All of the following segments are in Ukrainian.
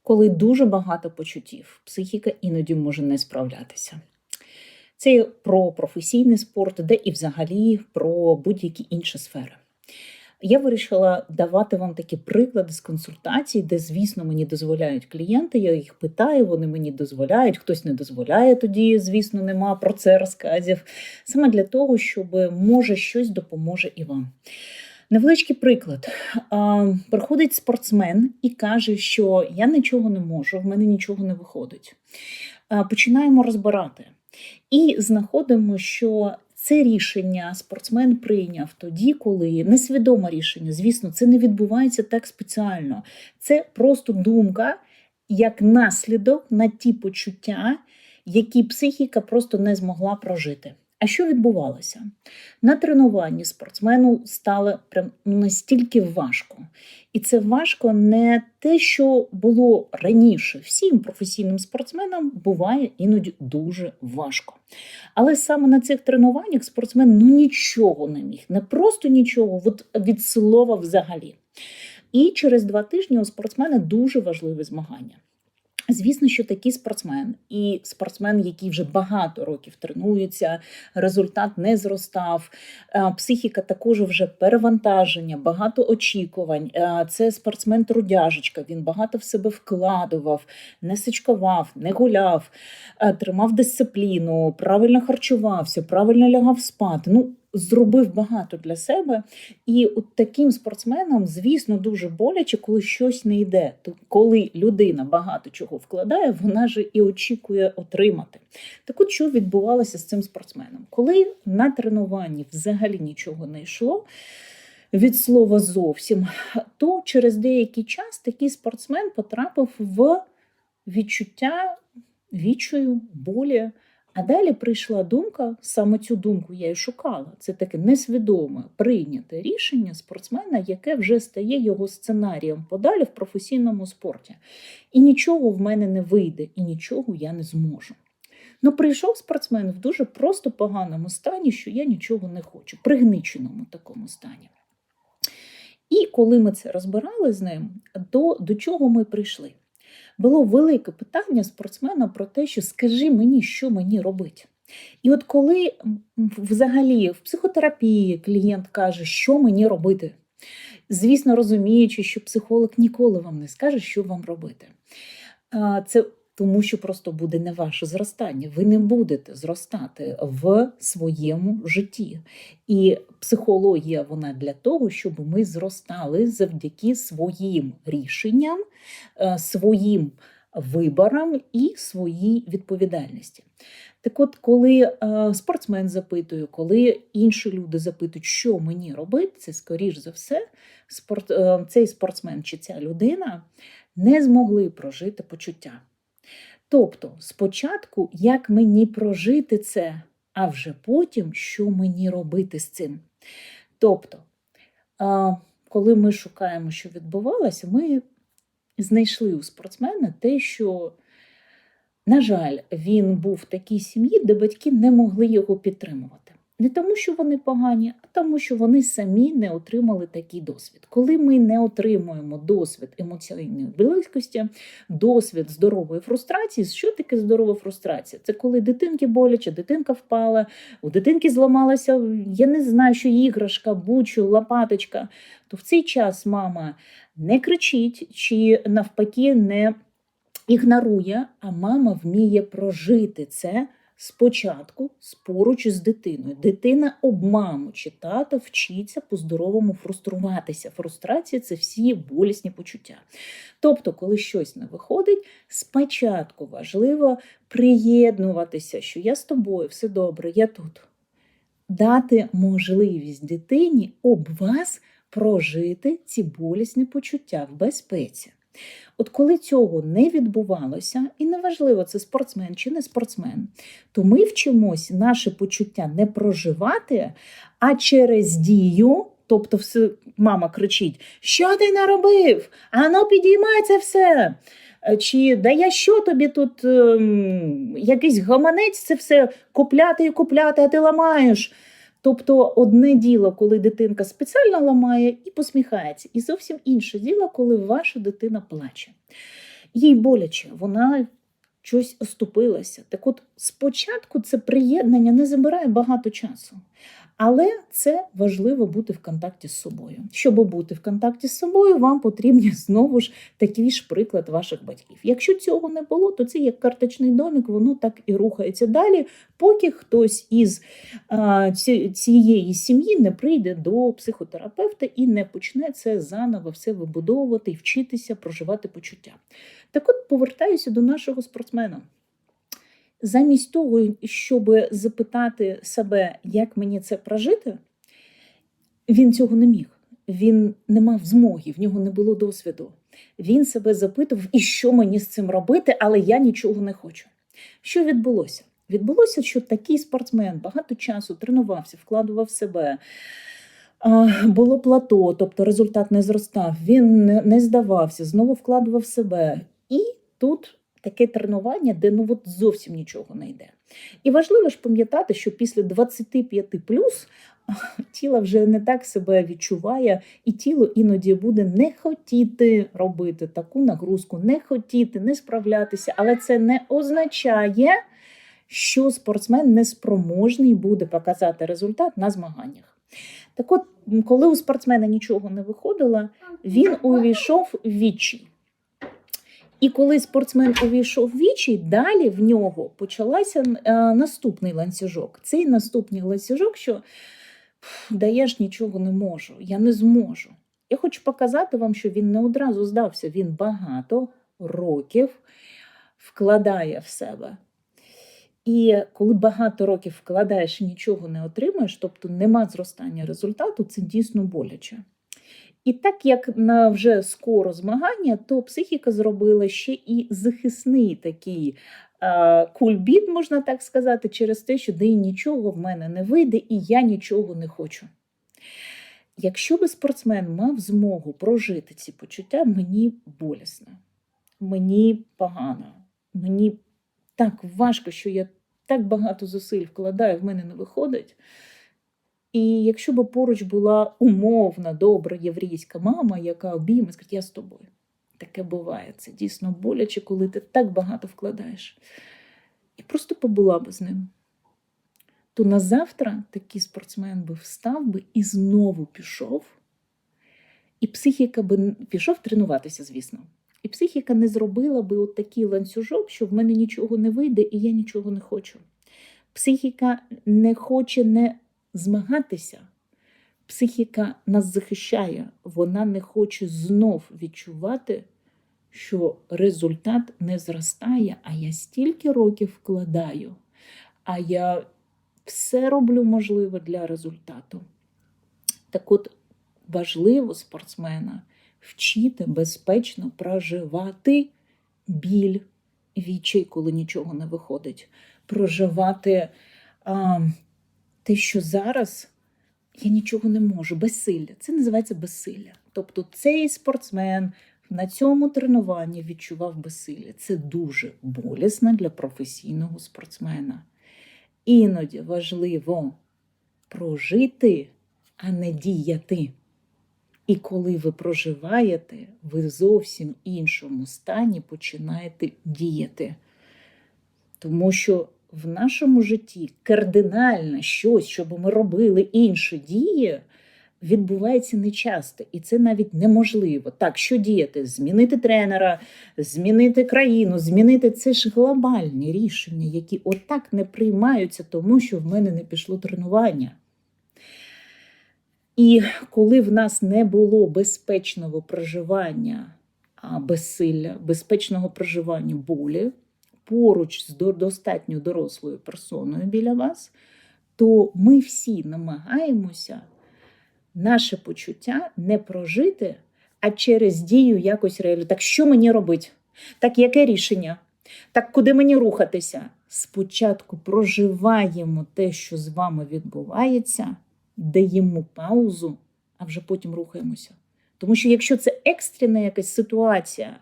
Коли дуже багато почуттів, психіка іноді може не справлятися. Це про професійний спорт, де і взагалі про будь-які інші сфери. Я вирішила давати вам такі приклади з консультацій, де, звісно, мені дозволяють клієнти, я їх питаю, вони мені дозволяють, хтось не дозволяє, тоді, звісно, нема про це розказів. Саме для того, щоб, може, щось допоможе і вам. Невеличкий приклад. Приходить спортсмен і каже, що я нічого не можу, в мене нічого не виходить. Починаємо розбирати. І знаходимо, що це рішення спортсмен прийняв тоді, коли несвідоме рішення, звісно, це не відбувається так спеціально. Це просто думка, як наслідок на ті почуття, які психіка просто не змогла прожити. А що відбувалося? На тренуванні спортсмену стало прям настільки важко. І це важко не те, що було раніше. Всім професійним спортсменам буває іноді дуже важко. Але саме на цих тренуваннях спортсмен нічого не міг. Не просто нічого, від слова взагалі. І через 2 тижні у спортсмена дуже важливі змагання. Звісно, що такий спортсмен і спортсмен, який вже багато років тренується, результат не зростав, психіка також вже перевантаження, багато очікувань. Це спортсмен-трудяжечка, він багато в себе вкладував, не сичкував, не гуляв, тримав дисципліну, правильно харчувався, правильно лягав спати. Зробив багато для себе, і от таким спортсменам, звісно, дуже боляче, коли щось не йде. Коли людина багато чого вкладає, вона ж і очікує отримати. Так от, що відбувалося з цим спортсменом? Коли на тренуванні взагалі нічого не йшло, від слова зовсім, то через деякий час такий спортсмен потрапив в відчуття відчаю, болі. А далі прийшла думка, саме цю думку я і шукала, це таке несвідоме прийняте рішення спортсмена, яке вже стає його сценарієм подалі в професійному спорті. І нічого в мене не вийде, і нічого я не зможу. Прийшов спортсмен в дуже просто поганому стані, що я нічого не хочу, пригниченому такому стані. І коли ми це розбирали з ним, до чого ми прийшли? Було велике питання спортсмена про те, що скажи мені, що мені робити. І от коли взагалі в психотерапії клієнт каже, що мені робити, звісно, розуміючи, що психолог ніколи вам не скаже, що вам робити. Це тому, що просто буде не ваше зростання. Ви не будете зростати в своєму житті. І психологія, вона для того, щоб ми зростали завдяки своїм рішенням, своїм виборам і своїй відповідальності. Так от, коли спортсмен запитує, коли інші люди запитують, що мені робити, це, скоріш за все, цей спортсмен чи ця людина не змогли прожити почуття. Тобто, спочатку, як мені прожити це, а вже потім, що мені робити з цим. Тобто, коли ми шукаємо, що відбувалося, ми знайшли у спортсмена те, що, на жаль, він був в такій сім'ї, де батьки не могли його підтримувати. Не тому, що вони погані, а тому, що вони самі не отримали такий досвід. Коли ми не отримуємо досвід емоційної близькості, досвід здорової фрустрації, що таке здорова фрустрація? Це коли дитинки боляче, дитинка впала, у дитинки зламалася, я не знаю, що іграшка, будь-що, лопаточка, то в цей час мама не кричить чи навпаки не ігнорує, а мама вміє прожити це спочатку поруч з дитиною. Дитина об маму чи тата вчиться по-здоровому фруструватися. Фрустрація – це всі болісні почуття. Тобто, коли щось не виходить, спочатку важливо приєднуватися, що я з тобою, все добре, я тут. Дати можливість дитині об вас прожити ці болісні почуття в безпеці. От коли цього не відбувалося, і неважливо, це спортсмен чи не спортсмен, то ми вчимось наше почуття не проживати, а через дію, тобто мама кричить, що ти наробив? Ану, підіймай це все. Чи да я що тобі тут, якийсь гаманець це все купляти і купляти, а ти ламаєш. Тобто одне діло, коли дитинка спеціально ламає і посміхається, і зовсім інше діло, коли ваша дитина плаче. Їй боляче, вона щось оступилася. Так от спочатку це приєднання не забирає багато часу. Але це важливо бути в контакті з собою. Щоб бути в контакті з собою, вам потрібні знову ж такий ж приклад ваших батьків. Якщо цього не було, то це як карточний домик, воно так і рухається далі, поки хтось із цієї сім'ї не прийде до психотерапевта і не почне це заново все вибудовувати і вчитися проживати почуття. Так от повертаюся до нашого спортсмена. Замість того, щоб запитати себе, як мені це прожити, він цього не міг. Він не мав змоги, в нього не було досвіду. Він себе запитував, і що мені з цим робити, але я нічого не хочу. Що відбулося? Відбулося, що такий спортсмен багато часу тренувався, вкладував в себе, було плато, тобто результат не зростав, він не здавався, знову вкладував в себе. І тут таке тренування, де зовсім нічого не йде. І важливо ж пам'ятати, що після 25+, тіло вже не так себе відчуває, і тіло іноді буде не хотіти робити таку нагрузку, не хотіти, не справлятися, але це не означає, що спортсмен неспроможний буде показати результат на змаганнях. Так от, коли у спортсмена нічого не виходило, він увійшов в відчай. І коли спортсмен увійшов в відчай, далі в нього почався наступний ланцюжок. Цей наступний ланцюжок, що я ж нічого не можу, я не зможу. Я хочу показати вам, що він не одразу здався, він багато років вкладає в себе. І коли багато років вкладаєш і нічого не отримуєш, тобто нема зростання результату, це дійсно боляче. І так як на вже скоро змагання, то психіка зробила ще і захисний такий кульбіт, можна так сказати, через те, що нічого в мене не вийде і я нічого не хочу. Якщо би спортсмен мав змогу прожити ці почуття, мені болісно, мені погано, мені так важко, що я так багато зусиль вкладаю, в мене не виходить. І якщо б поруч була умовна, добра єврейська мама, яка обійме, скаже, я з тобою. Таке буває, це дійсно боляче, коли ти так багато вкладаєш. І просто побула б з ним. То на завтра такий спортсмен би встав би і знову пішов. І психіка би пішов тренуватися, звісно. І психіка не зробила би от такий ланцюжок, що в мене нічого не вийде і я нічого не хочу. Психіка не хоче не змагатися. Психіка нас захищає. Вона не хоче знов відчувати, що результат не зростає, а я стільки років вкладаю, а я все роблю можливе для результату. Так от, важливо спортсмена вчити безпечно проживати біль, відчай, коли нічого не виходить. Проживати те, що зараз я нічого не можу, безсилля. Це називається безсилля. Тобто цей спортсмен на цьому тренуванні відчував безсилля. Це дуже болісно для професійного спортсмена. Іноді важливо прожити, а не діяти. І коли ви проживаєте, ви в зовсім іншому стані починаєте діяти. Тому що в нашому житті кардинально щось, щоб ми робили інші дії, відбувається нечасто. І це навіть неможливо. Так, що діяти? Змінити тренера, змінити країну, змінити – це ж глобальні рішення, які отак не приймаються, тому що в мене не пішло тренування. І коли в нас не було безпечного проживання безсилля, безпечного проживання болі, поруч з достатньо дорослою персоною біля вас, то ми всі намагаємося наше почуття не прожити, а через дію якось реалізувати. Так що мені робити? Так яке рішення? Так куди мені рухатися? Спочатку проживаємо те, що з вами відбувається, даємо паузу, а вже потім рухаємося. Тому що якщо це екстрена якась ситуація,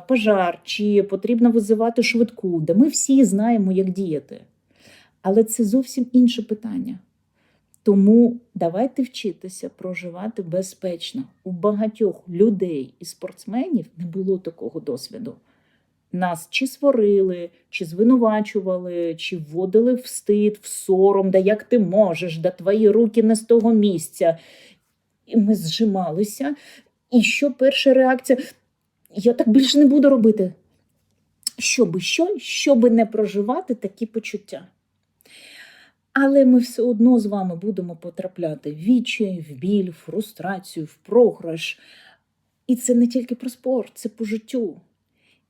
пожар, чи потрібно визивати швидку, де ми всі знаємо, як діяти. Але це зовсім інше питання. Тому давайте вчитися проживати безпечно. У багатьох людей і спортсменів не було такого досвіду. Нас чи сварили, чи звинувачували, чи вводили в стид, в сором, да як ти можеш, да твої руки не з того місця. І ми зжималися. І що перша реакція? Я так більше не буду робити. Щоби не проживати такі почуття. Але ми все одно з вами будемо потрапляти в відчай, в біль, в фрустрацію, в програш. І це не тільки про спорт, це по життю.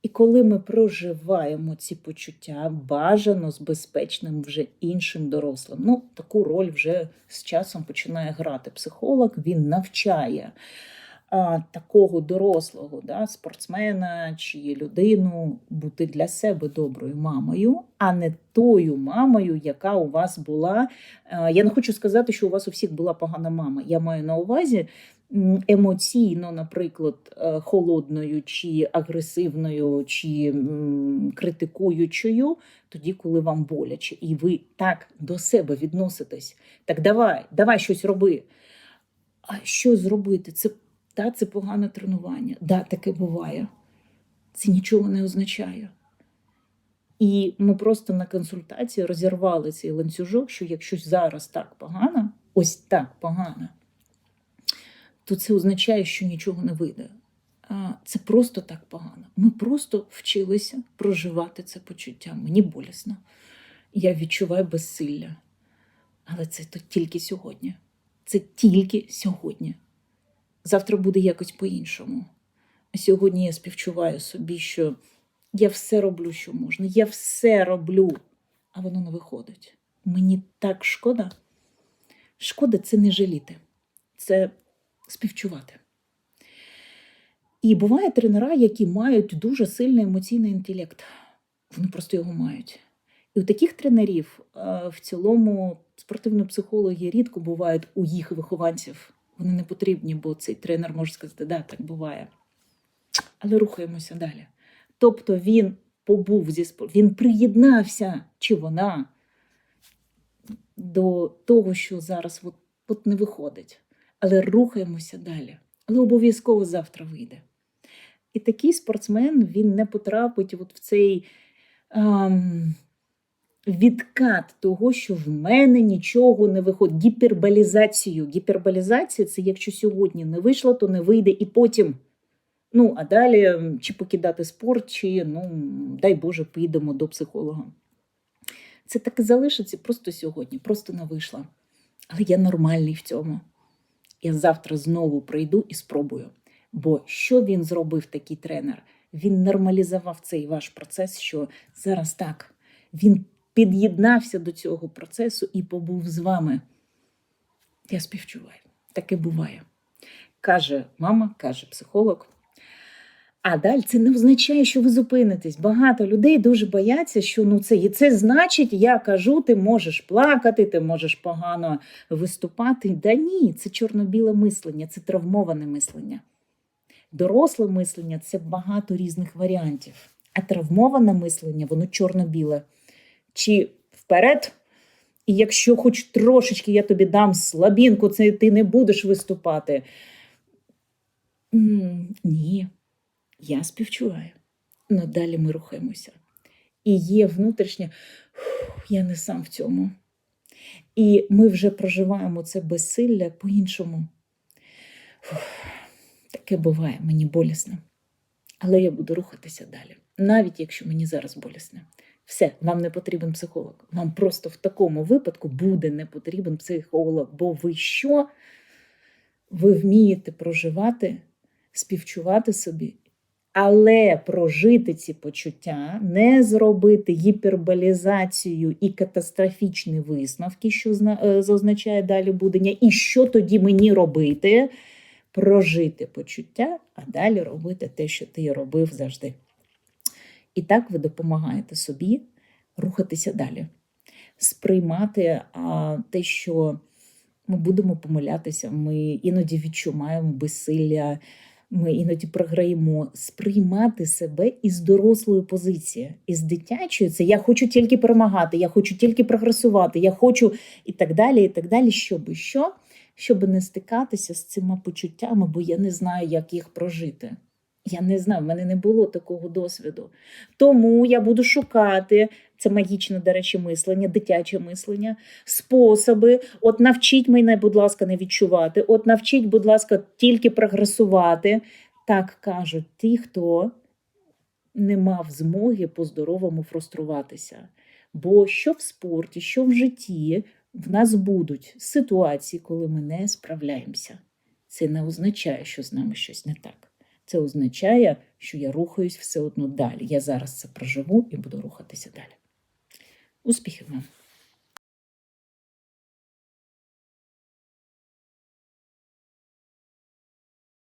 І коли ми проживаємо ці почуття, бажано з безпечним вже іншим дорослим. Таку роль вже з часом починає грати психолог, він навчає такого дорослого, спортсмена чи людину бути для себе доброю мамою, а не тою мамою, яка у вас була. Я не хочу сказати, що у вас у всіх була погана мама. Я маю на увазі емоційно, наприклад, холодною, чи агресивною, чи критикуючою, тоді, коли вам боляче. І ви так до себе відноситесь. Так давай щось роби. А що зробити? Це погане тренування. Таке буває. Це нічого не означає. І ми просто на консультації розірвали цей ланцюжок, що якщо зараз так погано, ось так погано, то це означає, що нічого не вийде. Це просто так погано. Ми просто вчилися проживати це почуття. Мені болісно. Я відчуваю безсилля. Але це тільки сьогодні. Це тільки сьогодні. Завтра буде якось по-іншому. А сьогодні я співчуваю собі, що я все роблю, що можна. Я все роблю, а воно не виходить. Мені так шкода. Шкода – це не жаліти. Це співчувати. І буває тренера, які мають дуже сильний емоційний інтелект. Вони просто його мають. І у таких тренерів в цілому спортивні психологи рідко бувають у їх вихованців. Вони не потрібні, бо цей тренер може сказати, так буває. Але рухаємося далі. Тобто він побув він приєднався, чи вона, до того, що зараз от не виходить. Але рухаємося далі. Але обов'язково завтра вийде. І такий спортсмен, він не потрапить в цей відкат того, що в мене нічого не виходить. Гіперболізацію. Гіперболізація – це якщо сьогодні не вийшло, то не вийде і потім. А далі чи покидати спорт, чи, дай Боже, поїдемо до психолога. Це так і залишиться просто сьогодні, просто не вийшло. Але я нормальний в цьому. Я завтра знову прийду і спробую. Бо що він зробив, такий тренер? Він нормалізував цей ваш процес, що зараз так. Він під'єднався до цього процесу і побув з вами. Я співчуваю. Таке буває. Каже мама, каже психолог. А далі це не означає, що ви зупинитесь. Багато людей дуже бояться, що це значить, я кажу, ти можеш плакати, ти можеш погано виступати. Да ні, це чорно-біле мислення, це травмоване мислення. Доросле мислення – це багато різних варіантів. А травмоване мислення, воно чорно-біле. Чи вперед, і якщо хоч трошечки я тобі дам слабінку, це ти не будеш виступати. Ні. Я співчуваю. Далі ми рухаємося. І є внутрішнє, я не сам в цьому. І ми вже проживаємо це безсилля по-іншому. Таке буває, мені болісно. Але я буду рухатися далі. Навіть якщо мені зараз болісно. Все, вам не потрібен психолог. Вам просто в такому випадку буде не потрібен психолог. Бо ви що? Ви вмієте проживати, співчувати собі. Але прожити ці почуття, не зробити гіперболізацію і катастрофічні висновки, що означає далі будення, і що тоді мені робити, прожити почуття, а далі робити те, що ти робив завжди. І так ви допомагаєте собі рухатися далі, сприймати те, що ми будемо помилятися, ми іноді відчуваємо безсилля, ми іноді програємо сприймати себе із дорослої позиції. Із дитячої це я хочу тільки перемагати, я хочу тільки прогресувати, я хочу і так далі, щоб що? Щоб не стикатися з цими почуттями, бо я не знаю, як їх прожити. Я не знаю, в мене не було такого досвіду. Тому я буду шукати, це магічне, до речі, мислення, дитяче мислення, способи. От навчіть мене, будь ласка, не відчувати. От навчіть, будь ласка, тільки прогресувати. Так кажуть ті, хто не мав змоги по-здоровому фруструватися. Бо що в спорті, що в житті, в нас будуть ситуації, коли ми не справляємося. Це не означає, що з нами щось не так. Це означає, що я рухаюсь все одно далі. Я зараз це проживу і буду рухатися далі. Успіхів вам!